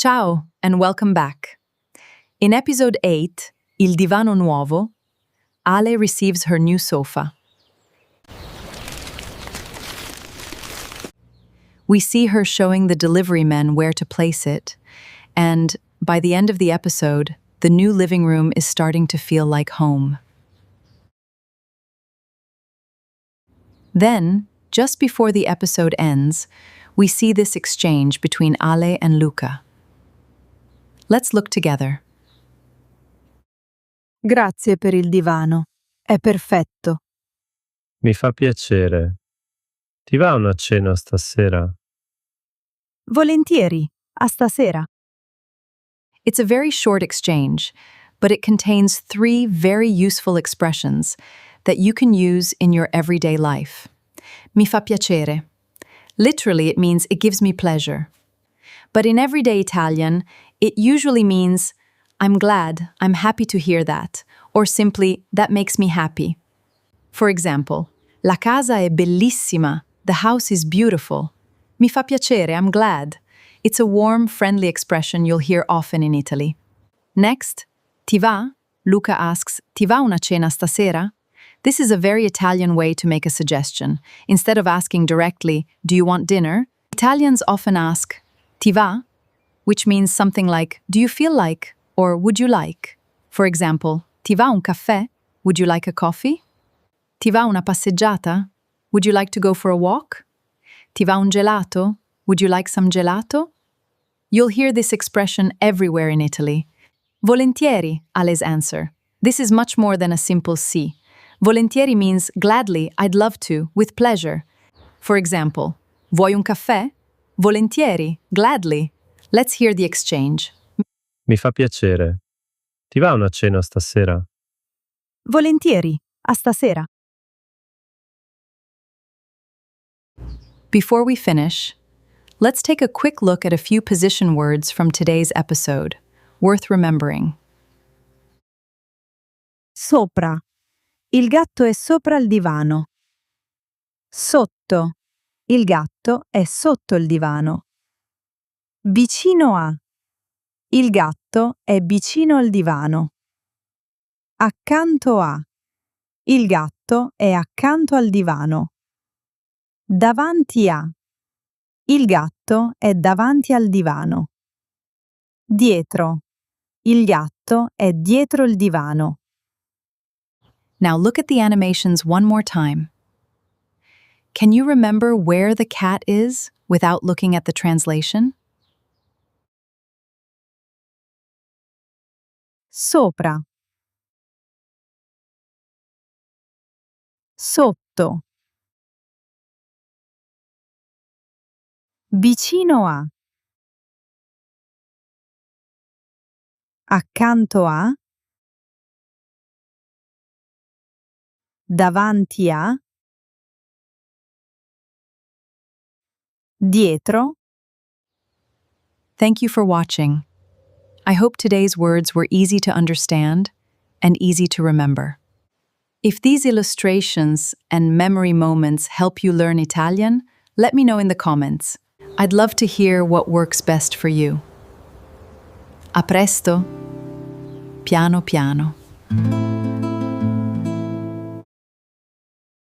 Ciao and welcome back. In episode 8, Il divano nuovo, Ale receives her new sofa. We see her showing the delivery men where to place it, and by the end of the episode, the new living room is starting to feel like home. Then, just before the episode ends, we see this exchange between Ale and Luca. Let's look together. Grazie per il divano. È perfetto. Mi fa piacere. Ti va una cena stasera? Volentieri. A stasera. It's a very short exchange, but it contains 3 very useful expressions that you can use in your everyday life. Mi fa piacere. Literally, it means it gives me pleasure. But in everyday Italian, it usually means I'm glad, I'm happy to hear that, or simply that makes me happy. For example, la casa è bellissima, the house is beautiful. Mi fa piacere, I'm glad. It's a warm, friendly expression you'll hear often in Italy. Next, ti va? Luca asks, ti va una cena stasera? This is a very Italian way to make a suggestion. Instead of asking directly, do you want dinner? Italians often ask, ti va? Which means something like, do you feel like? Or would you like? For example, ti va un caffè? Would you like a coffee? Ti va una passeggiata? Would you like to go for a walk? Ti va un gelato? Would you like some gelato? You'll hear this expression everywhere in Italy. Volentieri, Ale's answer. This is much more than a simple sì. Volentieri means gladly, I'd love to, with pleasure. For example, vuoi un caffè? Volentieri, gladly. Let's hear the exchange. Mi fa piacere. Ti va una cena stasera? Volentieri. A stasera. Before we finish, let's take a quick look at a few position words from today's episode, worth remembering. Sopra. Il gatto è sopra il divano. Sotto. Il gatto è sotto il divano. Vicino a. Il gatto è vicino al divano. Accanto a. Il gatto è accanto al divano. Davanti a. Il gatto è davanti al divano. Dietro. Il gatto è dietro il divano. Now look at the animations one more time. Can you remember where the cat is without looking at the translation? Sopra. Sotto. Vicino a. Accanto a. Davanti a. Dietro. Thank you for watching. I hope today's words were easy to understand and easy to remember. If these illustrations and memory moments help you learn Italian, let me know in the comments. I'd love to hear what works best for you. A presto. Piano piano.